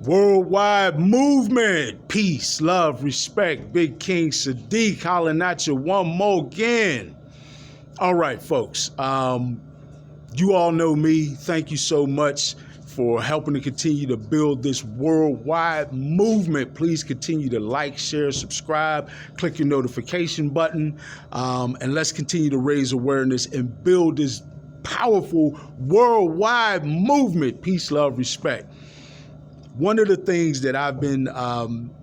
Worldwide movement, peace, love, respect. Big King Sadiq hollering at you one more again. All right, folks. You all know me. Thank you so much for helping to continue to build this worldwide movement. Please continue to like, share, subscribe, click your notification button, and let's continue to raise awareness and build this powerful worldwide movement. Peace, love, respect. One of the things that I've been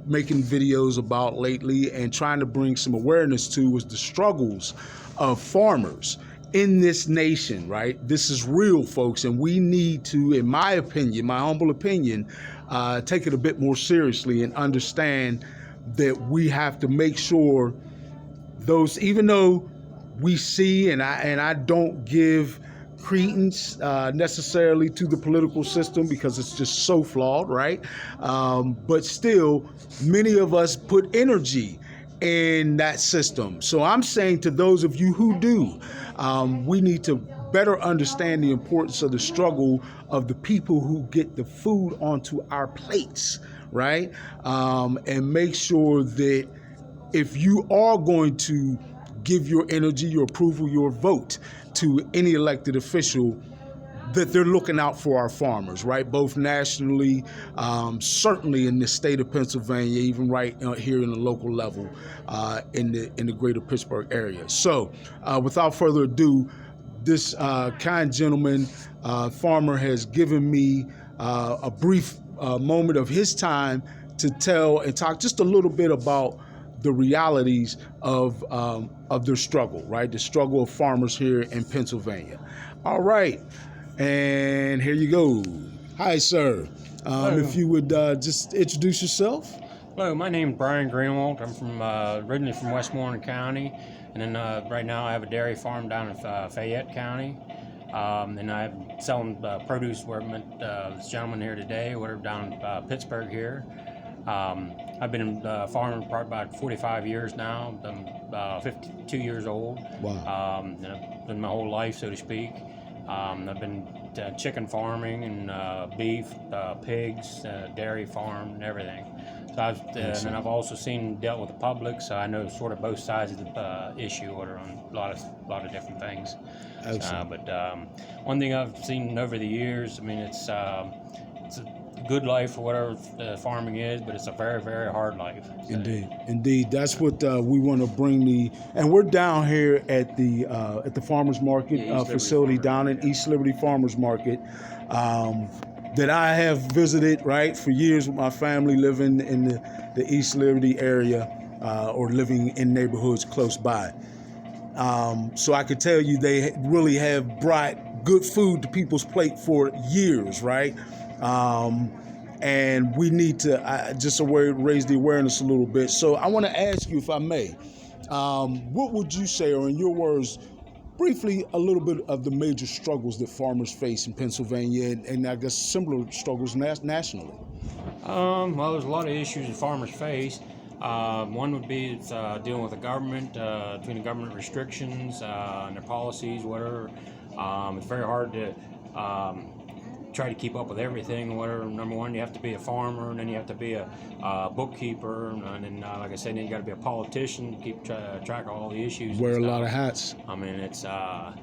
making videos about lately and trying to bring some awareness to was the struggles of farmers in this nation, right? This is real, folks, and we need to, in my opinion, my humble opinion, take it a bit more seriously and understand that we have to make sure those, even though we see, and I don't give credence necessarily to the political system because it's just so flawed, right? But still, many of us put energy in that system. So I'm saying to those of you who do, we need to better understand the importance of the struggle of the people who get the food onto our plates, right? And make sure that if you are going to give your energy, your approval, your vote to any elected official, that they're looking out for our farmers, right? Both nationally, certainly in the state of Pennsylvania, even right here in the local level, in the greater Pittsburgh area. So without further ado, this kind gentleman, farmer, has given me a brief moment of his time to tell and talk just a little bit about the realities of their struggle, right? The struggle of farmers here in Pennsylvania. All right, and here you go. Hi, sir. If you would just introduce yourself. Hello, my name is Brian Greene. I'm from originally from Westmoreland County, and then right now I have a dairy farm down in Fayette County. And I'm selling produce where I met this gentleman here today, whatever, down in Pittsburgh here. I've been farming for about 45 years now. I'm 52 years old. Wow. And I've been my whole life, so to speak. I've been chicken farming and beef, pigs, dairy farm, and everything. So and then I've also dealt with the public, so I know sort of both sides of the issue or on a lot of different things. But one thing I've seen over the years, I mean, it's a good life or whatever farming is, but it's a very, very hard life. So. Indeed. That's what we want to bring and we're down here at the farmers market facility down in East Liberty Farmers Market that I have visited, right, for years with my family, living in the East Liberty area or living in neighborhoods close by. So I could tell you they really have brought good food to people's plate for years, right? And we need to just raise the awareness a little bit. So I want to ask you, if I may, what would you say, or in your words, briefly, a little bit of the major struggles that farmers face in Pennsylvania and I guess similar struggles nationally? Well, there's a lot of issues that farmers face. One would be dealing with the government, between the government restrictions and their policies, whatever. It's very hard to try to keep up with everything. Whatever. Number one, you have to be a farmer, and then you have to be a bookkeeper, and then, like I said, then you got to be a politician to keep track of all the issues. Wear a lot of hats. I mean, it's I'd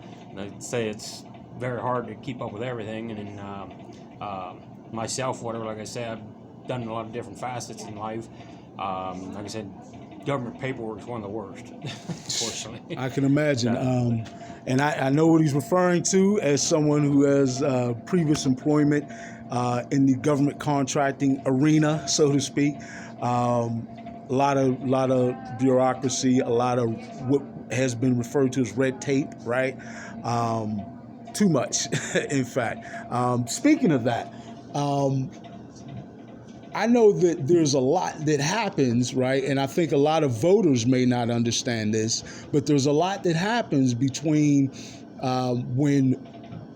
say it's very hard to keep up with everything, and then myself, whatever. Like I said, I've done a lot of different facets in life. Like I said, government paperwork is one of the worst, unfortunately. I can imagine. And I know what he's referring to as someone who has previous employment in the government contracting arena, so to speak. A lot of bureaucracy, a lot of what has been referred to as red tape, right? Too much, in fact. Speaking of that, I know that there's a lot that happens, right? And I think a lot of voters may not understand this, but there's a lot that happens between when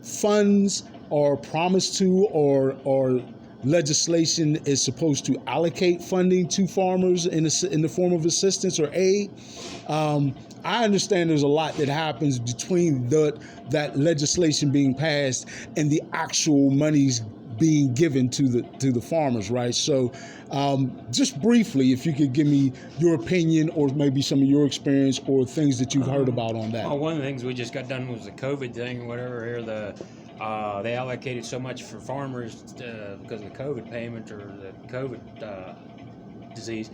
funds are promised to or legislation is supposed to allocate funding to farmers in the form of assistance or aid. I understand there's a lot that happens between that legislation being passed and the actual monies being given to the farmers, right? So just briefly, if you could give me your opinion or maybe some of your experience or things that you've heard about on that. Well, one of the things we just got done was the COVID thing, whatever. Here, they allocated so much for farmers because of the COVID payment or the COVID disease.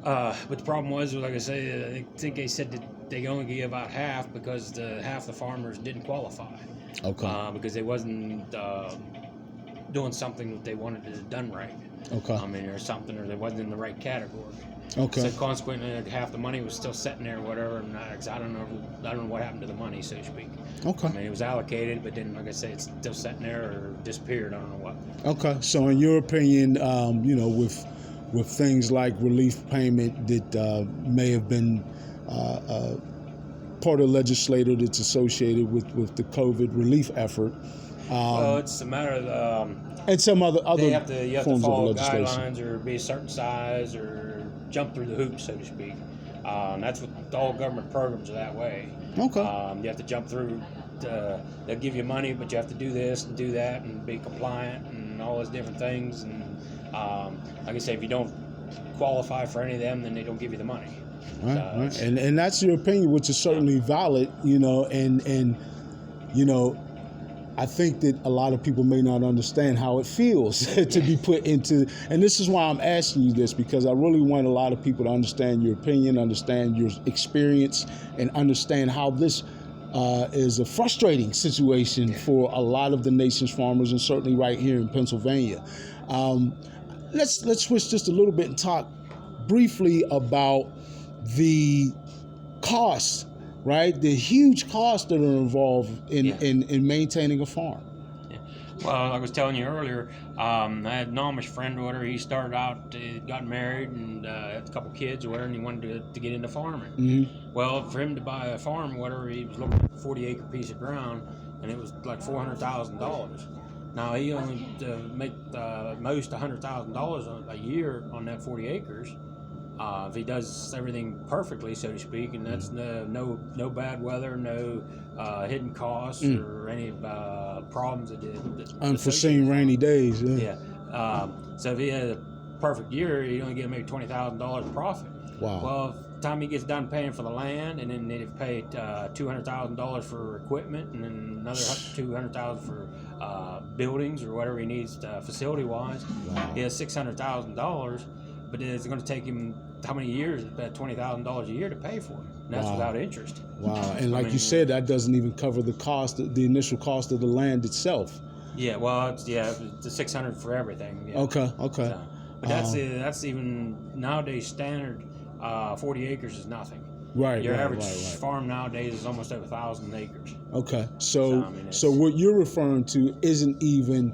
But the problem was, like I say, I think they said that they only gave about half because half the farmers didn't qualify. Okay. Because they wasn't doing something that they wanted to done right. Okay. I mean, or something, or they wasn't in the right category. Okay. So consequently, half the money was still sitting there, or whatever. And I don't know what happened to the money, so to speak. Okay. I mean, it was allocated, but then, like I say, it's still sitting there or disappeared. I don't know what. Okay. So, in your opinion, with things like relief payment that may have been part of the legislature that's associated with the COVID relief effort. Well, it's a matter of and some other you have to forms follow of legislation. guidelines or be a certain size or jump through the hoops, so to speak. That's what all government programs are that way. Okay. You have to jump through. They'll give you money, but you have to do this and do that and be compliant and all those different things. And like I say, if you don't qualify for any of them, then they don't give you the money. Right. And that's your opinion, which is certainly valid, and I think that a lot of people may not understand how it feels to be put into, and this is why I'm asking you this, because I really want a lot of people to understand your opinion, understand your experience, and understand how this is a frustrating situation for a lot of the nation's farmers, and certainly right here in Pennsylvania. Let's switch just a little bit and talk briefly about the costs, right? The huge costs that are involved in maintaining a farm. Yeah. Well, like I was telling you earlier, I had an Amish friend or whatever. He started out, got married, and had a couple kids or whatever, and he wanted to get into farming. Mm-hmm. Well, for him to buy a farm or whatever, he was looking at a 40-acre piece of ground, and it was like $400,000. Now, he only make most $100,000 a year on that 40 acres. If he does everything perfectly, so to speak, and that's no bad weather, no hidden costs or any problems that unforeseen rainy days. Yeah. So if he had a perfect year, he'd only get maybe $20,000 profit. Wow. Well, by the time he gets done paying for the land, and then they'd pay $200,000 for equipment, and then another $200,000 for buildings or whatever he needs facility-wise. Wow. He has $600,000. But it's going to take him how many years? About $20,000 a year to pay for it. And that's without interest. Wow! And like you said, that doesn't even cover the cost, the initial cost of the land itself. Yeah. Well, it's the $600 for everything. Yeah. Okay. So, but that's even nowadays standard. 40 acres is nothing. Right. Your average farm nowadays is almost over 1,000 acres. Okay. So what you're referring to isn't even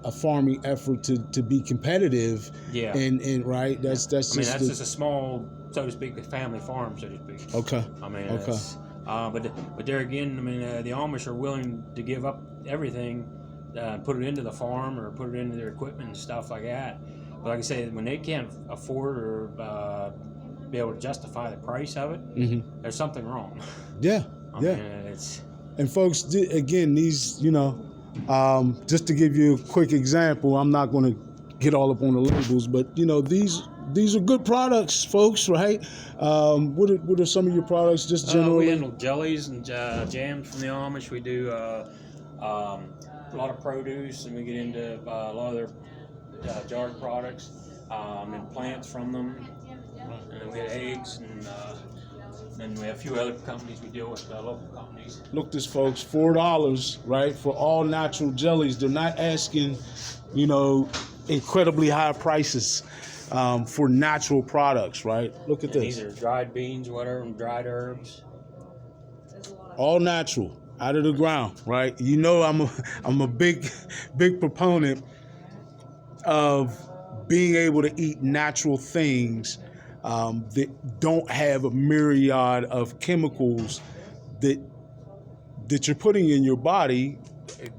a farming effort to be competitive. Yeah. And right. That's just a small, so to speak, a family farm, so to speak. Okay. I mean, okay. But there again, I mean, the Amish are willing to give up everything, put it into the farm or put it into their equipment and stuff like that. But like I say, when they can't afford or be able to justify the price of it, there's something wrong. Yeah. I mean, it's. And folks, again, these, just to give you a quick example, I'm not going to get all up on the labels, but these are good products, folks, right? What are some of your products, just generally? We handle jellies and jams from the Amish. We do a lot of produce, and we get into a lot of their jarred products and plants from them. And then we have eggs and we have a few other companies we deal with, local companies. Look, this folks, $4, right, for all natural jellies. They're not asking, incredibly high prices for natural products, right? Look at this. These are dried beans, whatever, and dried herbs. All natural, out of the ground, right? I'm a big proponent of being able to eat natural things that don't have a myriad of chemicals that you're putting in your body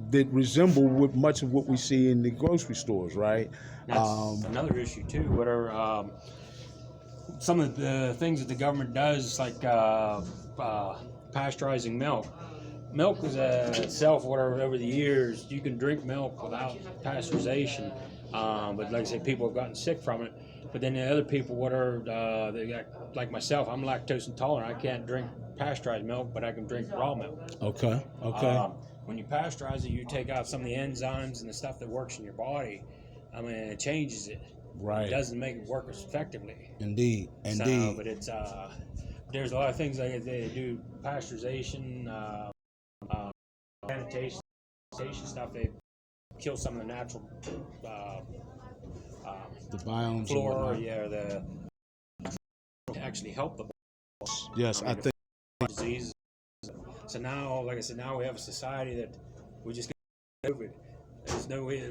that resemble much of what we see in the grocery stores, right? That's another issue too. Whatever some of the things that the government does, like pasteurizing milk. milk is itself, whatever, over the years, you can drink milk without pasteurization. But like I said, people have gotten sick from it. But then the other people, what are they got, like myself, I'm lactose intolerant. I can't drink pasteurized milk, but I can drink raw milk. Okay. Okay. When you pasteurize it, you take out some of the enzymes and the stuff that works in your body. I mean, it changes it. Right. It doesn't make it work as effectively. Indeed. So, Indeed. but it's there's a lot of things like they do pasteurization, sanitation stuff. They kill some of the natural The biomes. flora, yeah, the to actually help the Yes, I think. diseases. So now, like I said, now we have a society that we just get COVID. There's no way.